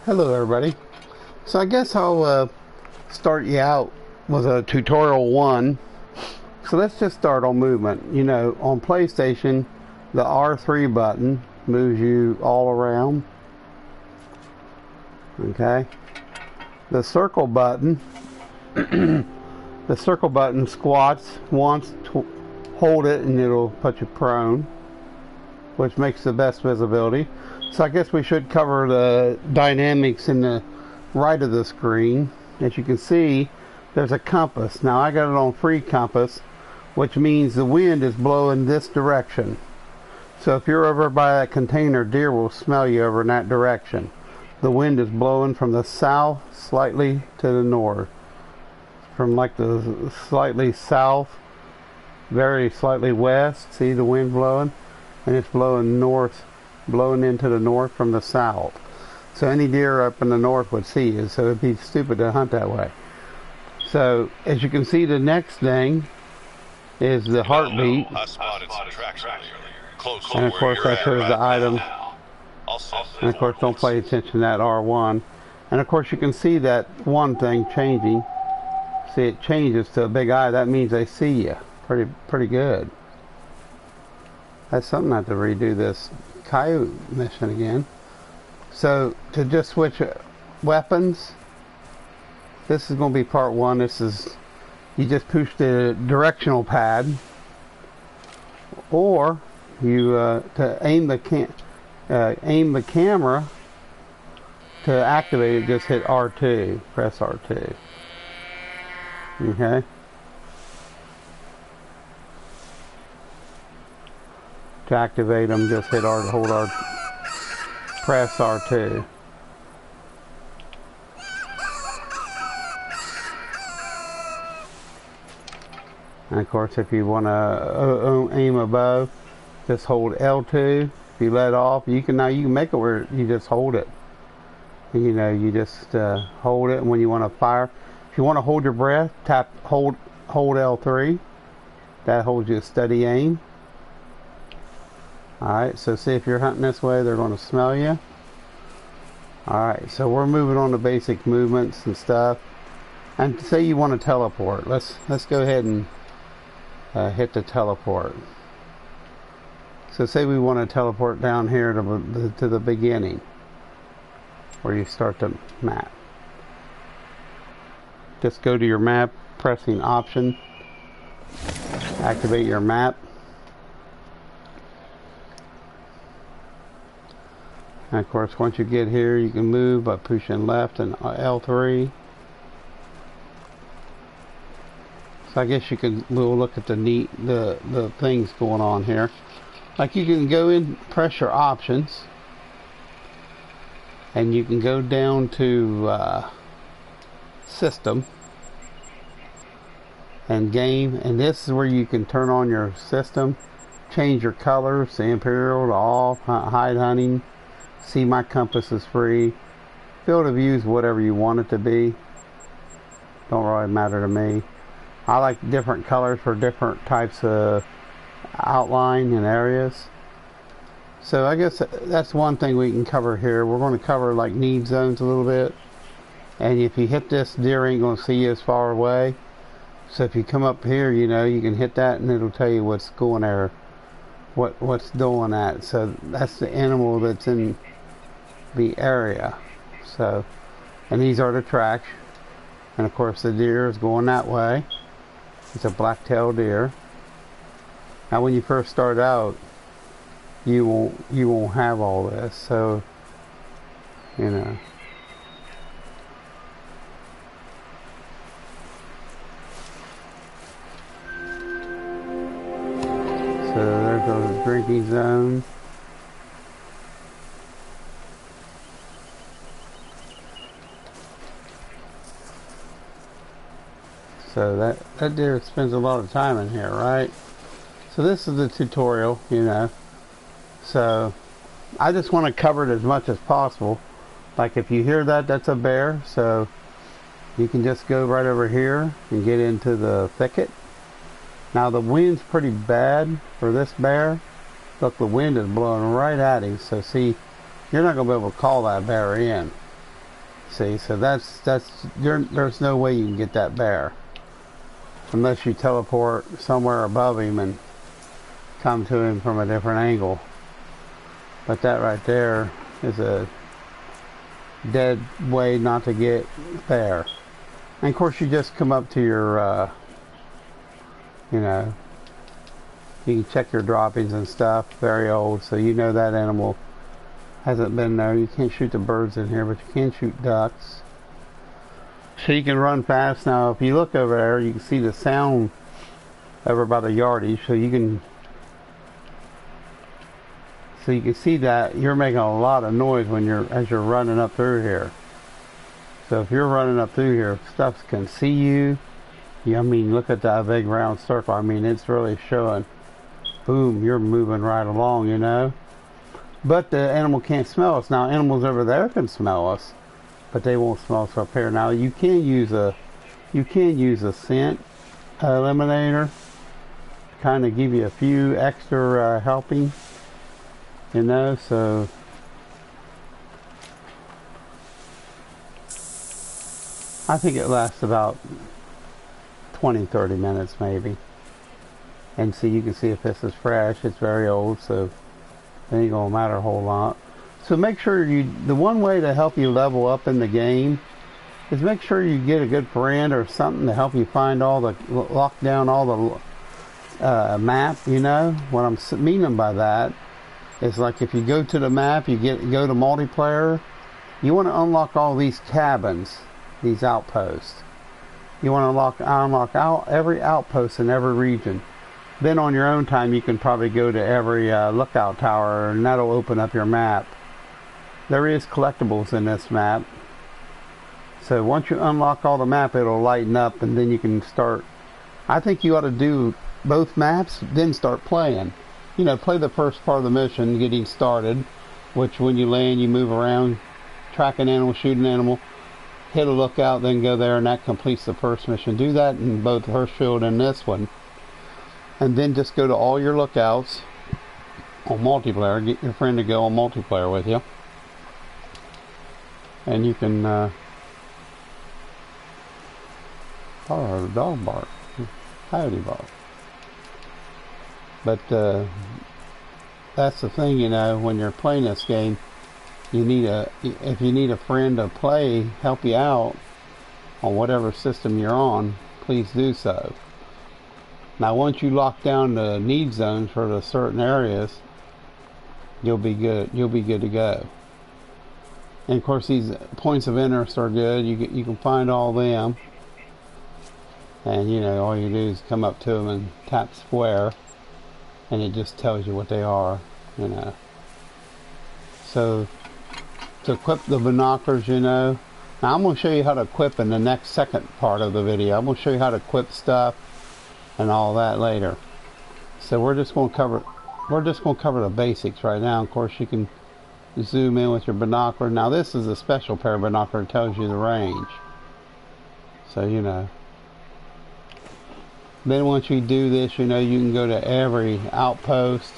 Hello everybody. So I guess I'll start you out with a tutorial 1. So let's just start on movement. You know, on PlayStation, the R3 button moves you all around. Okay. The circle button, the circle button squats once, hold it, and it'll put you prone, which makes the best visibility. So I guess we should cover the dynamics in the right of the screen. As you can see, there's a compass. Now I got it on free compass, which means the wind is blowing this direction. So if you're over by that container, deer will smell you over in that direction. The wind is blowing from the south slightly to the north. From like the slightly south, very slightly west. See the wind blowing? And it's blowing north, blowing into the north from the south. So any deer up in the north would see you, so it'd be stupid to hunt that way. So as you can see, the next thing is the heartbeat. And of course that shows the item. And of course don't pay attention to that R1. And of course you can see that one thing changing. See, it changes to a big eye. That means they see you. Pretty good. That's something. I have to redo this coyote mission again. So to just switch weapons, this is going to be part 1. This is, you just push the directional pad, or you to aim the camera. To activate it, just hit R2. Press R2. Okay. To activate them, just hit R, hold R, press R2. And of course, if you want to aim above, just hold L2. If you let off, you can make it where you just hold it. You know, you just hold it, and when you want to fire, if you want to hold your breath, hold L3. That holds you a steady aim. Alright, so see, if you're hunting this way, they're going to smell you. Alright, so we're moving on to basic movements and stuff. And say you want to teleport. Let's go ahead and hit the teleport. So say we want to teleport down here to the beginning, where you start the map. Just go to your map, pressing Option, activate your map. And of course, once you get here, you can move by pushing left and L3. So I guess you can look at the things going on here. Like you can go in, press your options, and you can go down to System and Game, and this is where you can turn on your system, change your colors, the Imperial to off, hide hunting. See my compass is free. Field of view is whatever you want it to be. Don't really matter to me. I like different colors for different types of outline and areas. So I guess that's one thing we can cover here. We're going to cover like need zones a little bit. And if you hit this, deer ain't going to see you as far away. So if you come up here, you know, you can hit that and it'll tell you what's going there, what's doing that. So that's the animal that's in the area. So, and these are the tracks, and of course the deer is going that way. It's a black-tailed deer. Now when you first start out, you won't have all this, so you know. So there goes the drinking zone. So that deer spends a lot of time in here, right? So this is the tutorial, you know. So I just want to cover it as much as possible. Like if you hear that, that's a bear. So you can just go right over here and get into the thicket. Now the wind's pretty bad for this bear. Look, the wind is blowing right at him. So see, you're not going to be able to call that bear in. See, so there's no way you can get that bear unless you teleport somewhere above him and come to him from a different angle. But that right there is a dead way not to get bear. And of course, you just come up to your, you know, you can check your droppings and stuff. Very old, so you know that animal hasn't been there. You can't shoot the birds in here, but you can shoot ducks. So you can run fast. Now, if you look over there, you can see the sound over by the yardage. So you can see that you're making a lot of noise as you're running up through here. So if you're running up through here, stuff can see you. I mean, look at that big round circle. I mean, it's really showing. Boom, you're moving right along, you know. But the animal can't smell us. Now, animals over there can smell us, but they won't smell us up here. Now, you can use a scent eliminator to kind of give you a few extra helping, you know. So I think it lasts about 20-30 minutes maybe. And so you can see if this is fresh. It's very old, so it ain't gonna matter a whole lot. So make sure the one way to help you level up in the game is make sure you get a good friend or something to help you find lock down all the map, you know. What I'm meaning by that is, like, if you go to the map, go to multiplayer, you want to unlock all these cabins, these outposts. You want to unlock out every outpost in every region. Then on your own time, you can probably go to every lookout tower, and that'll open up your map. There is collectibles in this map. So once you unlock all the map, it'll lighten up, and then you can start. I think you ought to do both maps, then start playing. You know, play the first part of the mission, getting started, which when you land, you move around, track an animal, shoot an animal, hit a lookout, then go there, and that completes the first mission. Do that in both Hirschfield and this one. And then just go to all your lookouts on multiplayer. Get your friend to go on multiplayer with you. And you can... oh, the dog bark. Coyote bark. But that's the thing, you know, when you're playing this game, if you need a friend to help you out on whatever system you're on, please do so. Now, once you lock down the need zones for the certain areas, you'll be good. You'll be good to go. And of course, these points of interest are good. You can find all them, and you know, all you do is come up to them and tap square, and it just tells you what they are. You know. So to equip the binoculars, you know. Now I'm going to show you how to equip in the second part of the video. I'm going to show you how to equip stuff and all that later. So we're just going to cover the basics right now. Of course, you can zoom in with your binocular. Now this is a special pair of binocular that tells you the range. So you know. Then once you do this, you know, you can go to every outpost,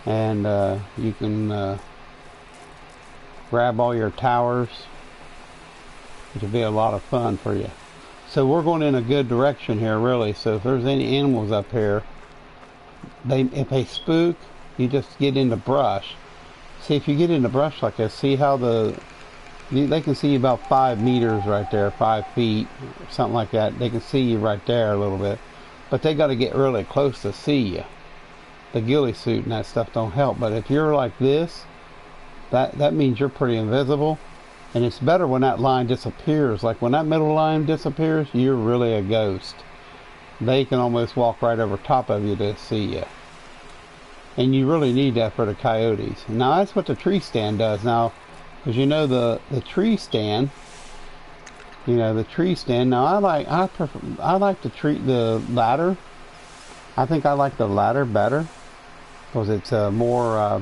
and you can grab all your towers, which will be a lot of fun for you. So we're going in a good direction here, really. So if there's any animals up here, if they spook, you just get in the brush. See, if you get in the brush like this, see how they can see you about 5 meters right there, 5 feet, something like that. They can see you right there a little bit, but they got to get really close to see you. The ghillie suit and that stuff don't help. But if you're like this, that means you're pretty invisible. And it's better when that line disappears. Like when that middle line disappears, you're really a ghost. They can almost walk right over top of you to see you. And you really need that for the coyotes. Now that's what the tree stand does. Now, because you know the tree stand, you know, the tree stand. Now I like to treat the ladder. I think I like the ladder better because it's more.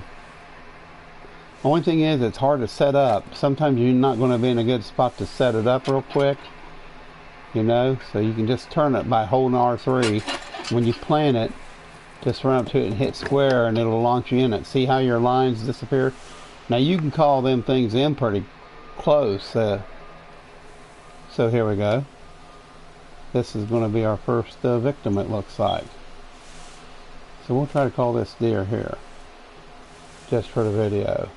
Only thing is, it's hard to set up. Sometimes you're not going to be in a good spot to set it up real quick, you know. So you can just turn it by holding R3. When you plant it, just run up to it and hit square, and it'll launch you in it. See how your lines disappear? Now you can call them things in pretty close. So here we go. This is going to be our first victim, it looks like. So we'll try to call this deer here, just for the video.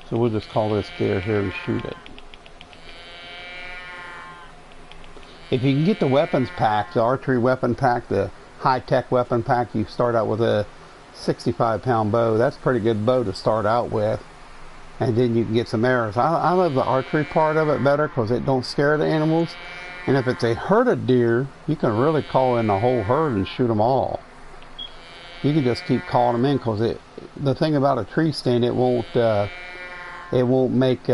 So we'll just call this deer here and shoot it. If you can get the weapons pack, the archery weapon pack, the high-tech weapon pack, you start out with a 65-pound bow. That's a pretty good bow to start out with. And then you can get some arrows. I love the archery part of it better because it don't scare the animals. And if it's a herded deer, you can really call in the whole herd and shoot them all. You can just keep calling them in because the thing about a tree stand, it won't make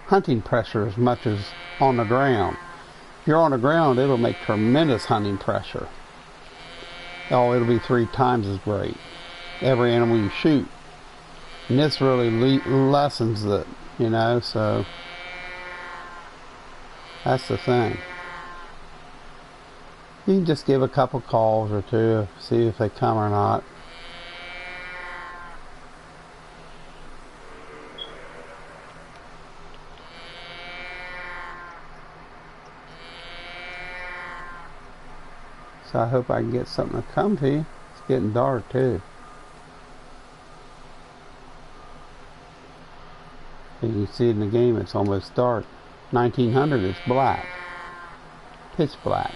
hunting pressure as much as on the ground. If you're on the ground, it'll make tremendous hunting pressure. Oh, it'll be 3 times as great every animal you shoot. And this really lessens it, you know, so that's the thing. You can just give a couple calls or two, see if they come or not. So I hope I can get something to come to you. It's getting dark too. You can see in the game it's almost dark. 1900 is black. Pitch black.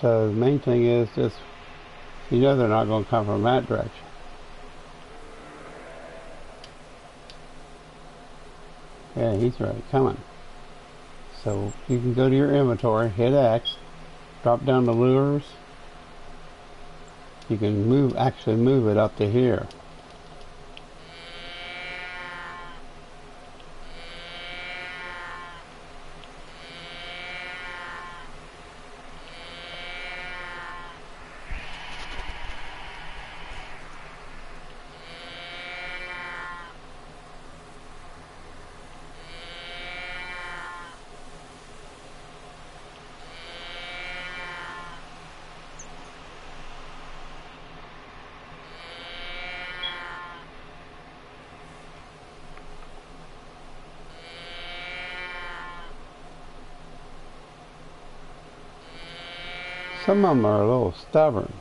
So the main thing is just, you know they're not going to come from that direction. Yeah, he's right, coming. So you can go to your inventory, hit X, drop down the lures. You can actually move it up to here. Some of them are a little stubborn.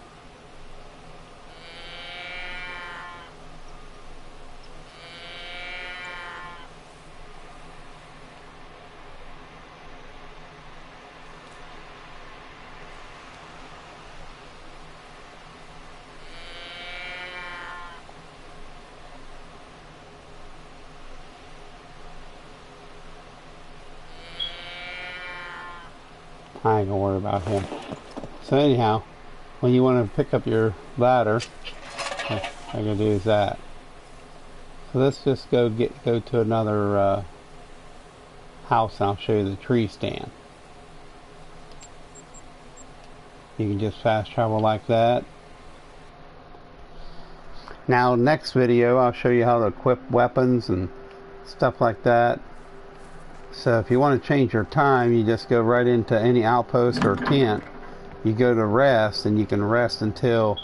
I ain't gonna worry about him. So anyhow, when you want to pick up your ladder, all I'm gonna do is that. So let's just go to another house, and I'll show you the tree stand. You can just fast travel like that. Now next video I'll show you how to equip weapons and stuff like that. So if you want to change your time, you just go right into any outpost or tent. You go to rest, and you can rest until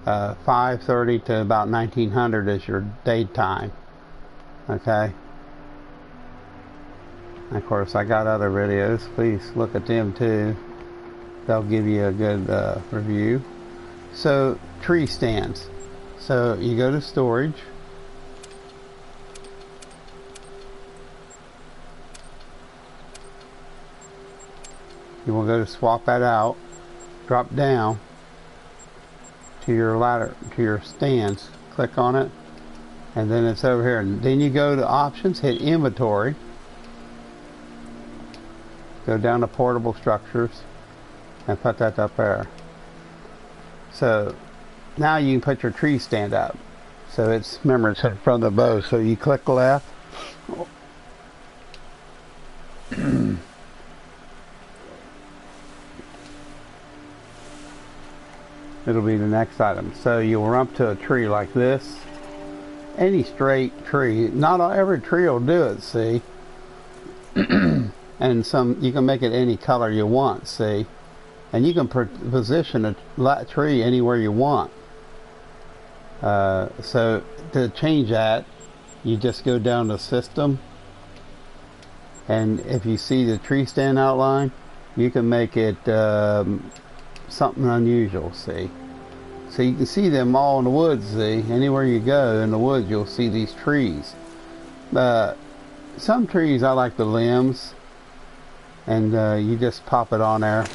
5:30 to about 1900 is your daytime. Okay. And of course, I got other videos. Please look at them too. They'll give you a good review. So, tree stands. So, you go to storage. You will go to swap that out. Drop down to your ladder, to your stands. Click on it. And then it's over here. And then you go to options, hit inventory. Go down to portable structures and put that up there. So now you can put your tree stand up. So it's, remember, it's in front of the bow. So you click left. It'll be the next item. So you'll run up to a tree like this. Any straight tree. Not every tree will do it, see? And some, you can make it any color you want, see? And you can position a tree anywhere you want. So to change that, you just go down to system. And if you see the tree stand outline, you can make it something unusual, see? So you can see them all in the woods, see? Anywhere you go in the woods, you'll see these trees. Some trees, I like the limbs. And you just pop it on there.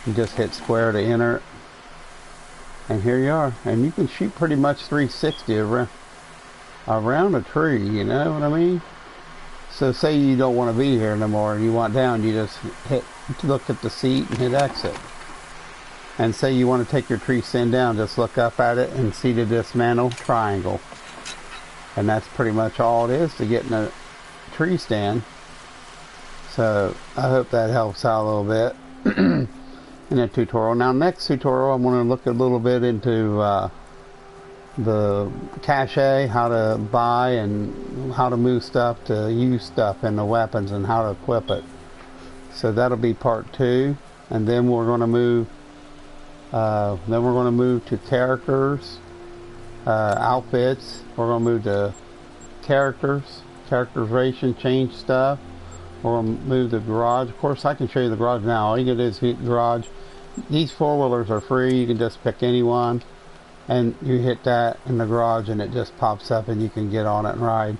You just hit square to enter it. And here you are. And you can shoot pretty much 360 around a tree, you know what I mean? So say you don't want to be here no more and you want down, you just look at the seat and hit exit. And say you want to take your tree stand down, just look up at it and see the dismantle triangle. And that's pretty much all it is to getting a tree stand. So I hope that helps out a little bit in that tutorial. Now next tutorial I'm going to look a little bit into the cache, how to buy and how to move stuff, to use stuff in the weapons and how to equip it. So that'll be part 2, and then we're going to move to characters, outfits. We're going to move to characterization, change stuff. We're going to move the garage. Of course, I can show you the garage now. All you can do is hit garage. These 4-wheelers are free. You can just pick any one. And you hit that in the garage and it just pops up and you can get on it and ride.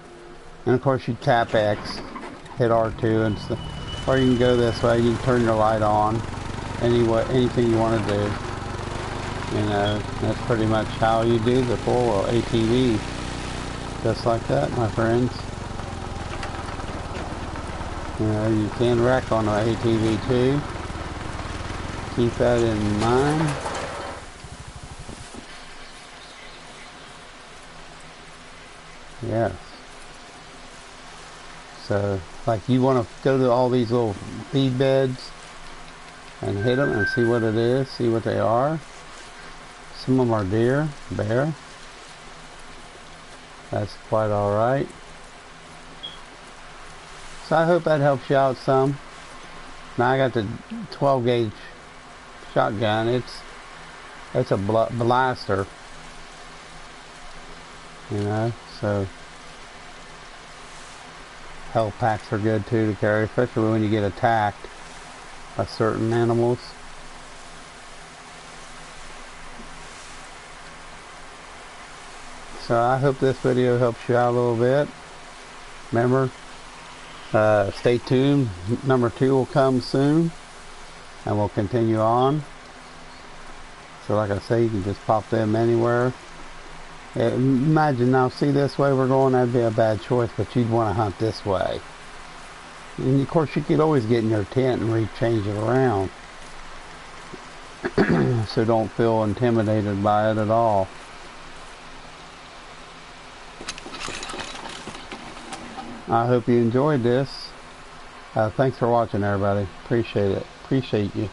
And of course, you tap X, hit R2, and stuff. Or you can go this way. You can turn your light on. Anything you want to do. You know, that's pretty much how you do the 4-wheel ATV. Just like that, my friends. You know, you can wreck on an ATV too. Keep that in mind. Yes. So, like, you want to go to all these little feed beds and hit them and see what it is, see what they are. Some of them are deer, bear. That's quite alright. So I hope that helps you out some. Now I got the 12 gauge shotgun. It's a blaster. You know, so health packs are good too to carry, especially when you get attacked by certain animals. So I hope this video helps you out a little bit. Remember, stay tuned. Number 2 will come soon, and we'll continue on. So like I say, you can just pop them anywhere. Imagine now, see this way we're going, that'd be a bad choice, but you'd want to hunt this way. And of course you could always get in your tent and rechange it around. So don't feel intimidated by it at all. I hope you enjoyed this. Thanks for watching, everybody. Appreciate it. Appreciate you.